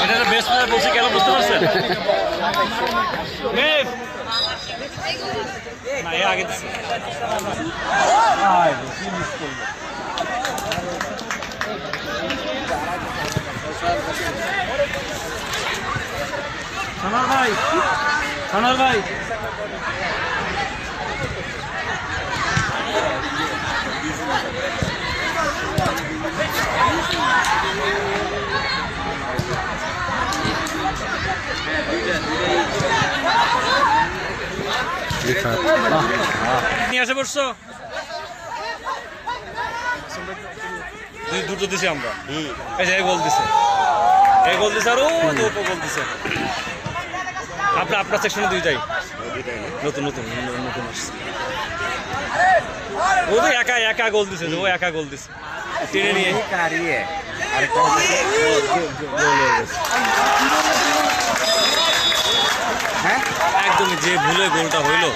এটা best player বলছি কেন বুঝতে পারছেন? না এ আগে দিচ্ছে সোনার ভাই, সোনার ভাই নিয়ে আসে পড়ছো দুটো দিছি আমরা এই যে গোল দিছে এই গোল দিছে আর ও দুটো গোল দিছে আপনার সেকশনে দুইটাই নতুন নতুন নতুন আসছে ও তো একা গোল দিছে ও একা গোল দিছে টেনে নিয়ে একদমই যে ভুলে গোলটা হইলো